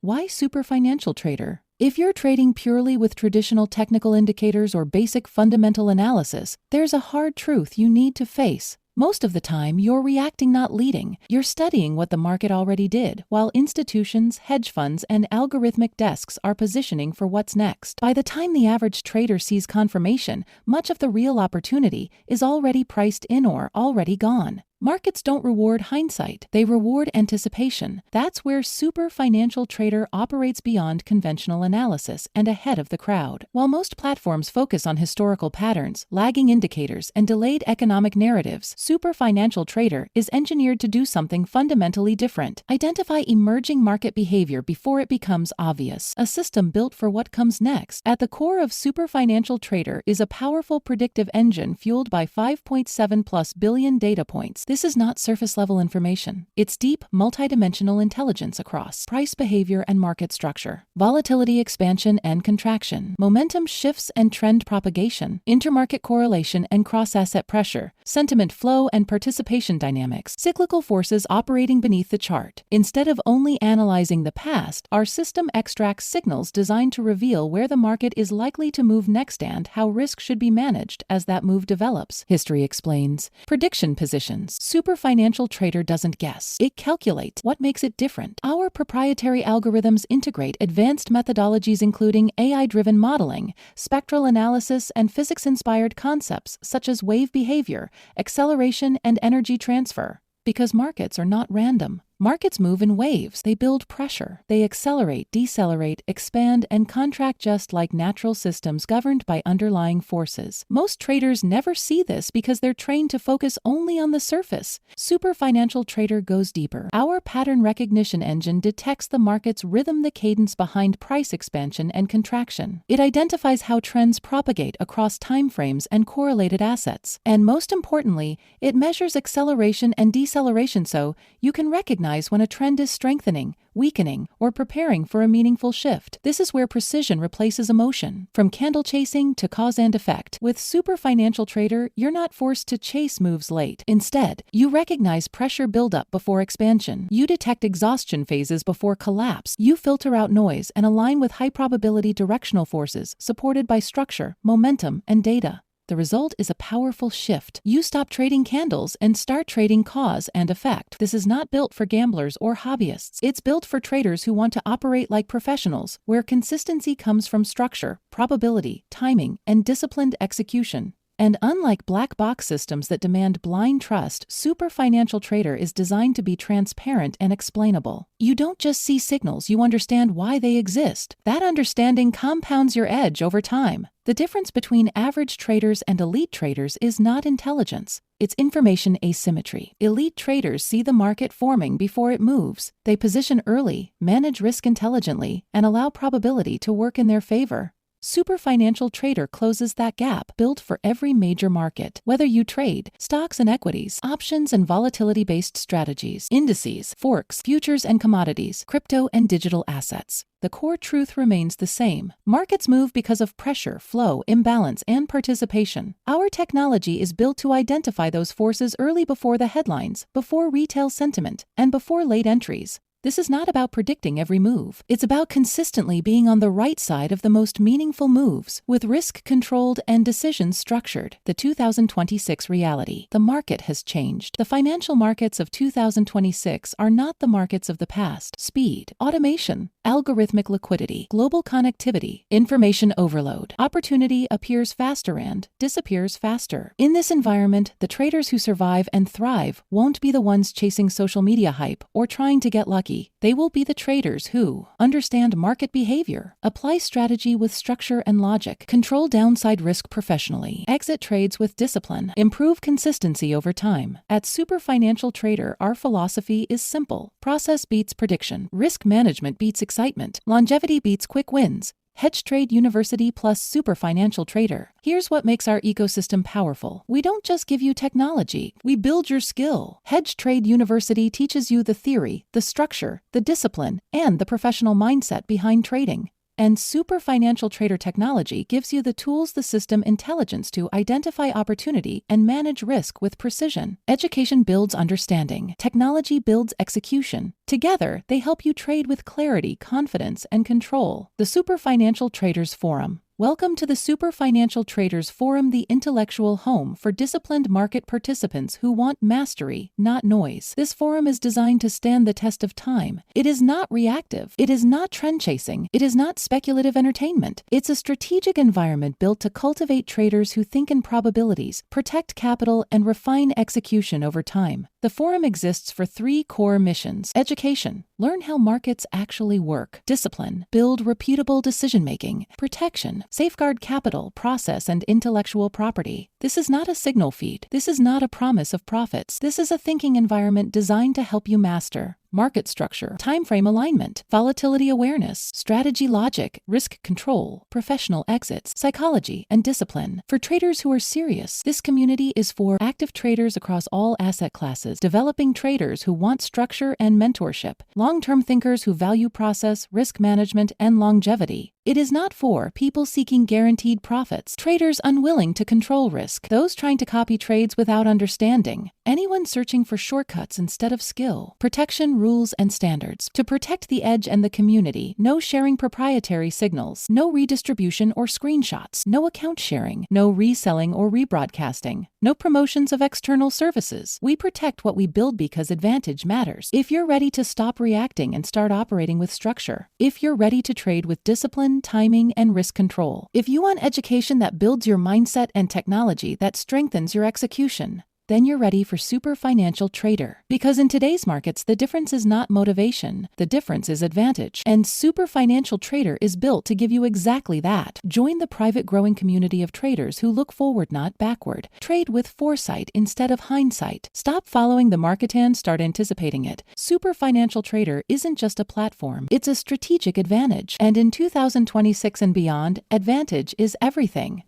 Why Super Financial Trader? If you're trading purely with traditional technical indicators or basic fundamental analysis, there's a hard truth you need to face. Most of the time, you're reacting, not leading. You're studying what the market already did, while institutions, hedge funds, and algorithmic desks are positioning for what's next. By the time the average trader sees confirmation, much of the real opportunity is already priced in or already gone. Markets don't reward hindsight, they reward anticipation. That's where Super Financial Trader operates beyond conventional analysis and ahead of the crowd. While most platforms focus on historical patterns, lagging indicators, and delayed economic narratives, Super Financial Trader is engineered to do something fundamentally different. Identify emerging market behavior before it becomes obvious. A system built for what comes next. At the core of Super Financial Trader is a powerful predictive engine fueled by 5.7+ billion data points. This is not surface-level information. It's deep, multidimensional intelligence across price behavior and market structure, volatility expansion and contraction, momentum shifts and trend propagation, intermarket correlation and cross-asset pressure, sentiment flow and participation dynamics, cyclical forces operating beneath the chart. Instead of only analyzing the past, our system extracts signals designed to reveal where the market is likely to move next and how risk should be managed as that move develops. History explains. Prediction positions. Super Financial Trader doesn't guess. It calculates. What makes it different? Our proprietary algorithms integrate advanced methodologies including AI-driven modeling, spectral analysis, and physics-inspired concepts such as wave behavior, acceleration, and energy transfer. Because markets are not random. Markets move in waves. They build pressure. They accelerate, decelerate, expand, and contract just like natural systems governed by underlying forces. Most traders never see this because they're trained to focus only on the surface. Super Financial Trader goes deeper. Our pattern recognition engine detects the market's rhythm, the cadence behind price expansion and contraction. It identifies how trends propagate across timeframes and correlated assets. And most importantly, it measures acceleration and deceleration so you can recognize when a trend is strengthening, weakening, or preparing for a meaningful shift. This is where precision replaces emotion. From candle chasing to cause and effect. With Super Financial Trader, you're not forced to chase moves late. Instead, you recognize pressure buildup before expansion. You detect exhaustion phases before collapse. You filter out noise and align with high-probability directional forces supported by structure, momentum, and data. The result is a powerful shift. You stop trading candles and start trading cause and effect. This is not built for gamblers or hobbyists. It's built for traders who want to operate like professionals, where consistency comes from structure, probability, timing, and disciplined execution. And unlike black box systems that demand blind trust, Super Financial Trader is designed to be transparent and explainable. You don't just see signals, you understand why they exist. That understanding compounds your edge over time. The difference between average traders and elite traders is not intelligence. It's information asymmetry. Elite traders see the market forming before it moves. They position early, manage risk intelligently, and allow probability to work in their favor. Super Financial Trader closes that gap, built for every major market. Whether you trade stocks and equities, options and volatility-based strategies, indices, forex, futures and commodities, crypto and digital assets, the core truth remains the same. Markets move because of pressure, flow, imbalance, and participation. Our technology is built to identify those forces early, before the headlines, before retail sentiment, and before late entries. This is not about predicting every move. It's about consistently being on the right side of the most meaningful moves, with risk controlled and decisions structured. The 2026 reality. The market has changed. The financial markets of 2026 are not the markets of the past. Speed, automation, algorithmic liquidity, global connectivity, information overload. Opportunity appears faster and disappears faster. In this environment, the traders who survive and thrive won't be the ones chasing social media hype or trying to get lucky. They will be the traders who understand market behavior, apply strategy with structure and logic, control downside risk professionally, exit trades with discipline, improve consistency over time. At Super Financial Trader, our philosophy is simple. Process beats prediction. Risk management beats excitement. Longevity beats quick wins. Hedge Trade University plus Super Financial Trader. Here's what makes our ecosystem powerful. We don't just give you technology, we build your skill. Hedge Trade University teaches you the theory, the structure, the discipline, and the professional mindset behind trading. And Super Financial Trader technology gives you the tools, the system, intelligence to identify opportunity and manage risk with precision. Education builds understanding. Technology builds execution. Together, they help you trade with clarity, confidence, and control. The Super Financial Traders Forum. Welcome to the Super Financial Traders Forum, the intellectual home for disciplined market participants who want mastery, not noise. This forum is designed to stand the test of time. It is not reactive. It is not trend chasing. It is not speculative entertainment. It's a strategic environment built to cultivate traders who think in probabilities, protect capital, and refine execution over time. The forum exists for 3 core missions: education, learn how markets actually work; discipline, build repeatable decision-making; protection, safeguard capital, process, and intellectual property. This is not a signal feed. This is not a promise of profits. This is a thinking environment designed to help you master market structure, timeframe alignment, volatility awareness, strategy logic, risk control, professional exits, psychology, and discipline. For traders who are serious, this community is for active traders across all asset classes, developing traders who want structure and mentorship, long-term thinkers who value process, risk management, and longevity. It is not for people seeking guaranteed profits, traders unwilling to control risk, those trying to copy trades without understanding, anyone searching for shortcuts instead of skill. Protection, rules, and standards. To protect the edge and the community, no sharing proprietary signals, no redistribution or screenshots, no account sharing, no reselling or rebroadcasting, no promotions of external services. We protect what we build because advantage matters. If you're ready to stop reacting and start operating with structure, if you're ready to trade with discipline, timing, and risk control, if you want education that builds your mindset and technology that strengthens your execution, then you're ready for Super Financial Trader. Because in today's markets, the difference is not motivation, the difference is advantage. And Super Financial Trader is built to give you exactly that. Join the private growing community of traders who look forward, not backward. Trade with foresight instead of hindsight. Stop following the market and start anticipating it. Super Financial Trader isn't just a platform, it's a strategic advantage. And in 2026 and beyond, advantage is everything.